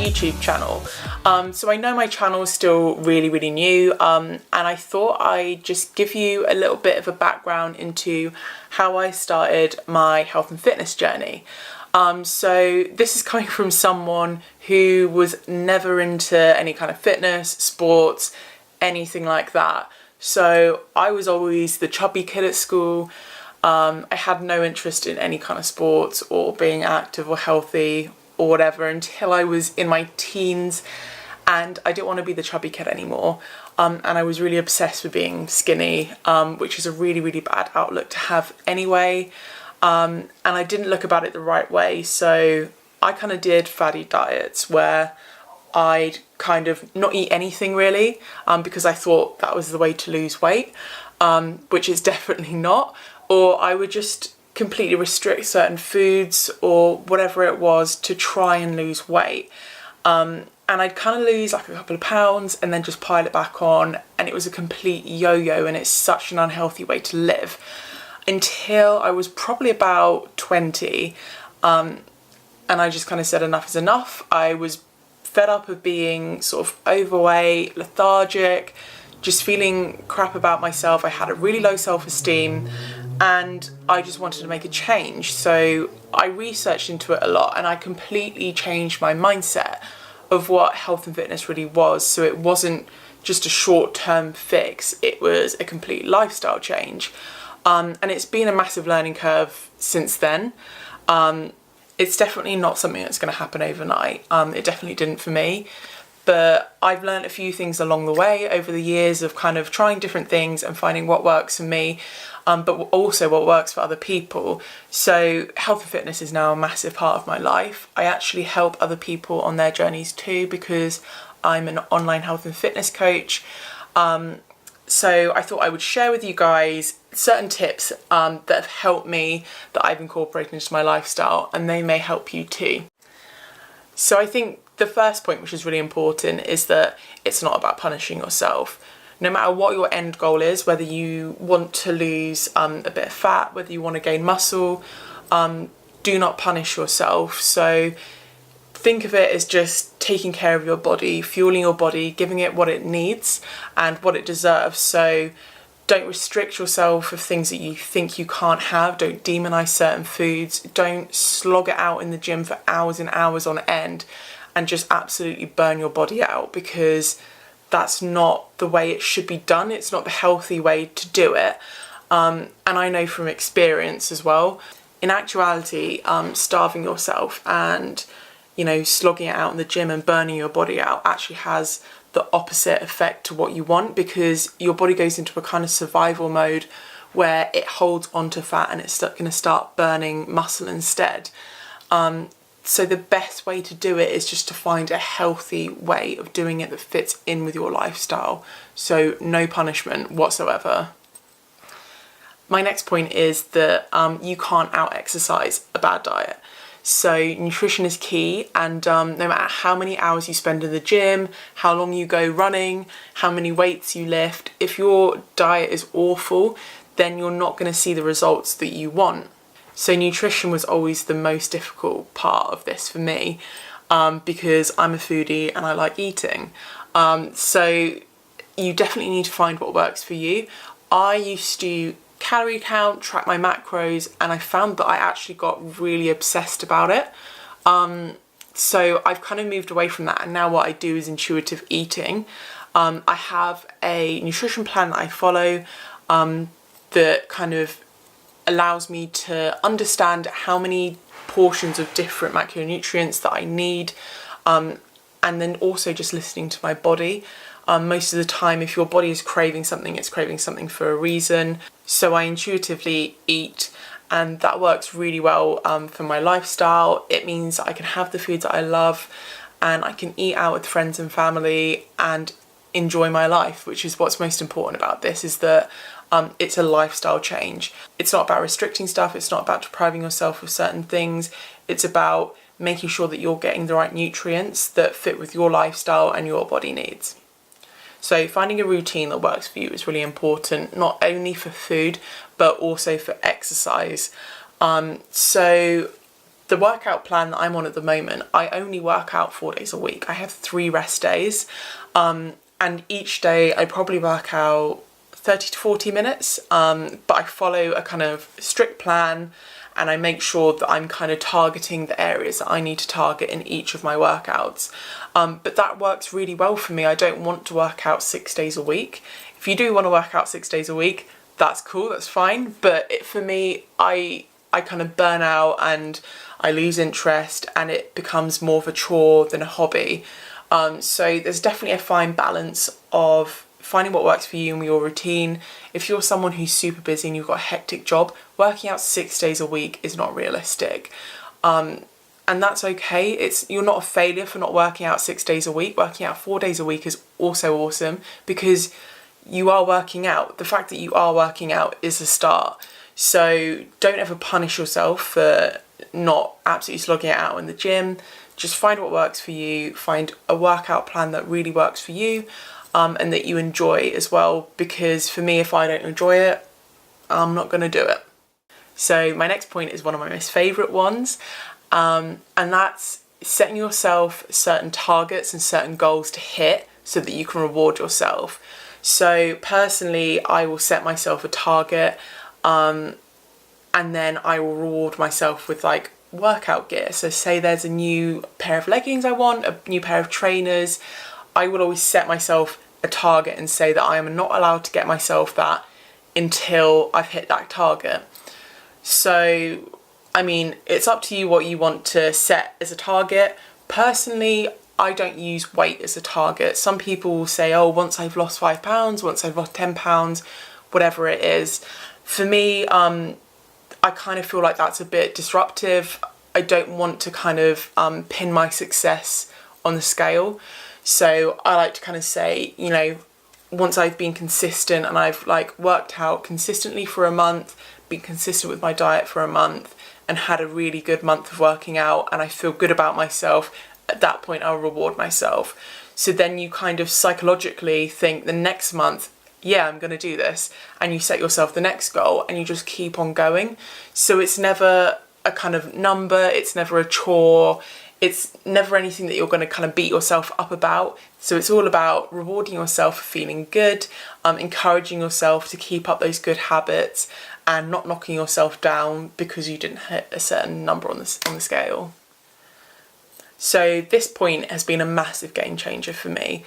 YouTube channel. So I know my channel is still really new, and I thought I'd just give you a little bit of a background into how I started my health and fitness journey. So this is coming from someone who was never into any kind of fitness, sports, anything like that. So I was always the chubby kid at school. I had no interest in any kind of sports or being active or healthy or whatever until I was in my teens, and I didn't want to be the chubby kid anymore. And I was really obsessed with being skinny, which is a really bad outlook to have anyway. And I didn't look about it the right way. So I kind of did faddy diets where I'd kind of not eat anything really, because I thought that was the way to lose weight, which is definitely not. Or I would just completely restrict certain foods or whatever it was to try and lose weight. And I'd kind of lose like a couple of pounds and then just pile it back on, and it was a complete yo-yo, and it's such an unhealthy way to live. Until I was probably about 20, and I just kind of said enough is enough. I was fed up of being sort of overweight, lethargic, just feeling crap about myself. I had a really low self-esteem, and I just wanted to make a change. So I researched into it a lot, and I completely changed my mindset of what health and fitness really was. So it wasn't just a short-term fix, it was a complete lifestyle change. And it's been a massive learning curve since then. It's definitely not something that's going to happen overnight. It definitely didn't for me. But I've learned a few things along the way over the years of kind of trying different things and finding what works for me, but also what works for other people. So health and fitness is now a massive part of my life. I actually help other people on their journeys too, because I'm an online health and fitness coach. So I thought I would share with you guys certain tips that have helped me, that I've incorporated into my lifestyle, and they may help you too. So I think the first point, which is really important, is that it's not about punishing yourself. No matter what your end goal is, whether you want to lose a bit of fat, whether you want to gain muscle, do not punish yourself. So think of it as just taking care of your body, fueling your body, giving it what it needs and what it deserves. So don't restrict yourself of things that you think you can't have. Don't demonize certain foods. Don't slog it out in the gym for hours and hours on end and just absolutely burn your body out, because that's not the way it should be done. It's not the healthy way to do it. And I know from experience as well, in actuality, starving yourself and, you know, slogging it out in the gym and burning your body out actually has the opposite effect to what you want, because your body goes into a kind of survival mode where it holds onto fat and it's going to start burning muscle instead. So the best way to do it is just to find a healthy way of doing it that fits in with your lifestyle. So no punishment whatsoever. My next point is that you can't out-exercise a bad diet. So nutrition is key, and no matter how many hours you spend in the gym, how long you go running, how many weights you lift, if your diet is awful, then you're not going to see the results that you want. So nutrition was always the most difficult part of this for me, because I'm a foodie and I like eating. So you definitely need to find what works for you. I used to calorie count, track my macros, and I found that I actually got really obsessed about it. So I've kind of moved away from that, and now what I do is intuitive eating. I have a nutrition plan that I follow that kind of allows me to understand how many portions of different macronutrients that I need, and then also just listening to my body. Most of the time, if your body is craving something, it's craving something for a reason. So I intuitively eat, and that works really well for my lifestyle. It means I can have the foods that I love, and I can eat out with friends and family and enjoy my life, which is what's most important about this, is that it's a lifestyle change. It's not about restricting stuff, it's not about depriving yourself of certain things, it's about making sure that you're getting the right nutrients that fit with your lifestyle and your body needs. So finding a routine that works for you is really important, not only for food, but also for exercise. So The workout plan that I'm on at the moment, I only work out 4 days a week. I have 3 rest days, and each day I probably work out 30 to 40 minutes, but I follow a kind of strict plan, and I make sure that I'm kind of targeting the areas that I need to target in each of my workouts. But that works really well for me. I don't want to work out 6 days a week. If you do want to work out 6 days a week, that's cool, that's fine. But for me, I kind of burn out and I lose interest, and it becomes more of a chore than a hobby. So there's definitely a fine balance of finding what works for you and your routine. If you're someone who's super busy and you've got a hectic job, working out 6 days a week is not realistic. And that's okay. You're not a failure for not working out 6 days a week. Working out 4 days a week is also awesome, because you are working out. The fact that you are working out is a start. So don't ever punish yourself for not absolutely slogging it out in the gym. Just find what works for you. Find a workout plan that really works for you, and that you enjoy as well. Because for me, if I don't enjoy it, I'm not going to do it. So my next point is one of my most favourite ones, and that's setting yourself certain targets and certain goals to hit so that you can reward yourself. So personally, I will set myself a target, and then I will reward myself with like workout gear. So say there's a new pair of leggings I want, a new pair of trainers, I will always set myself a target and say that I am not allowed to get myself that until I've hit that target. So, I mean, it's up to you what you want to set as a target. Personally, I don't use weight as a target. Some people will say, oh, once I've lost 5 pounds, once I've lost 10 pounds, whatever it is. For me, I kind of feel like that's a bit disruptive. I don't want to kind of pin my success on the scale. So I like to kind of say, you know, once I've been consistent and I've like worked out consistently for a month, been consistent with my diet for a month, and had a really good month of working out, and I feel good about myself, at that point I'll reward myself. So then you kind of psychologically think the next month, yeah, I'm going to do this, and you set yourself the next goal and you just keep on going. So it's never a kind of number, it's never a chore, it's never anything that you're going to kind of beat yourself up about. So it's all about rewarding yourself for feeling good, encouraging yourself to keep up those good habits, and not knocking yourself down because you didn't hit a certain number on the scale. So this point has been a massive game changer for me.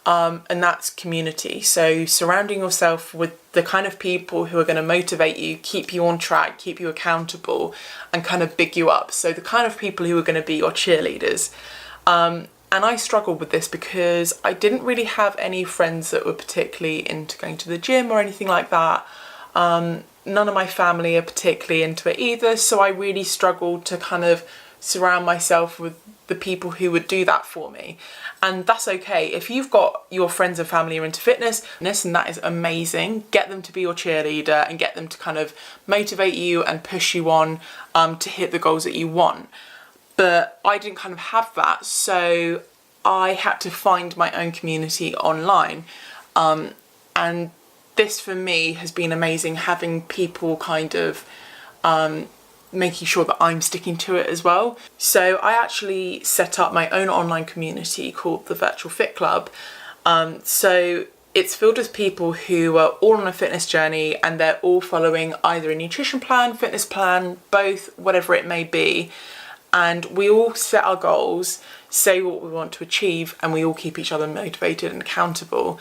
And that's community. So surrounding yourself with the kind of people who are going to motivate you, keep you on track, keep you accountable, and kind of big you up. So the kind of people who are going to be your cheerleaders. And I struggled with this because I didn't really have any friends that were particularly into going to the gym or anything like that. None of my family are particularly into it either. So I really struggled to kind of surround myself with the people who would do that for me. And that's okay. If you've got your friends and family are into fitness, and that is amazing, get them to be your cheerleader and get them to kind of motivate you and push you on to hit the goals that you want. But I didn't kind of have that, so I had to find my own community online. And this for me has been amazing, having people kind of making sure that I'm sticking to it as well. So I actually set up my own online community called the Virtual Fit Club. So it's filled with people who are all on a fitness journey, and they're all following either a nutrition plan, fitness plan, both, whatever it may be. And we all set our goals, say what we want to achieve, and we all keep each other motivated and accountable.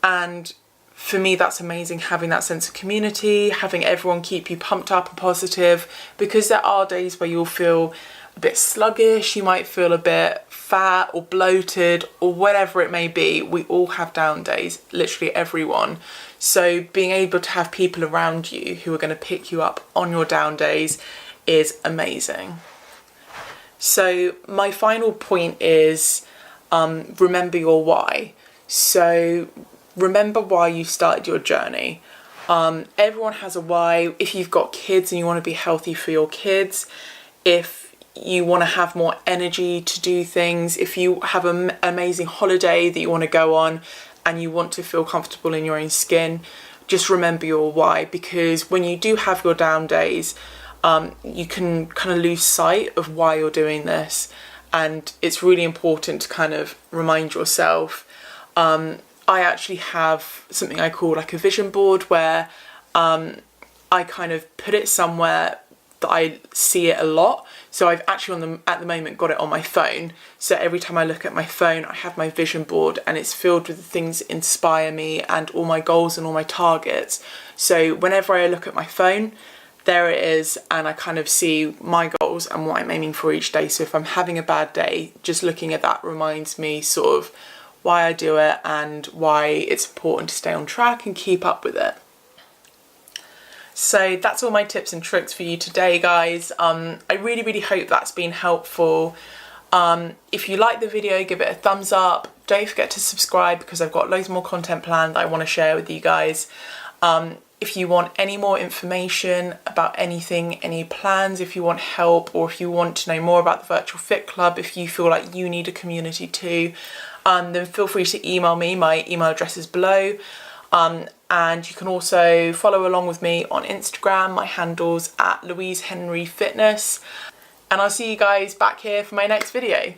And for me, that's amazing, having that sense of community, having everyone keep you pumped up and positive, because there are days where you'll feel a bit sluggish, you might feel a bit fat or bloated or whatever it may be. We all have down days, literally everyone. So being able to have people around you who are going to pick you up on your down days is amazing. So my final point is remember your why. So remember why you started your journey. Everyone has a why. If you've got kids and you want to be healthy for your kids, if you want to have more energy to do things, if you have an amazing holiday that you want to go on and you want to feel comfortable in your own skin, just remember your why. Because when you do have your down days, you can kind of lose sight of why you're doing this, and it's really important to kind of remind yourself. I actually have something I call like a vision board, where I kind of put it somewhere that I see it a lot. So I've actually at the moment got it on my phone. So every time I look at my phone, I have my vision board, and it's filled with the things that inspire me and all my goals and all my targets. So whenever I look at my phone, there it is, and I kind of see my goals and what I'm aiming for each day. So if I'm having a bad day, just looking at that reminds me sort of why I do it and why it's important to stay on track and keep up with it. So that's all my tips and tricks for you today, guys. I really hope that's been helpful. If you like the video, give it a thumbs up. Don't forget to subscribe, because I've got loads more content planned that I want to share with you guys. If you want any more information about anything, any plans, if you want help, or if you want to know more about the Virtual Fit Club, if you feel like you need a community too, then feel free to email me. My email address is below. And you can also follow along with me on Instagram. My handle's @louisehenryfitness. And I'll see you guys back here for my next video.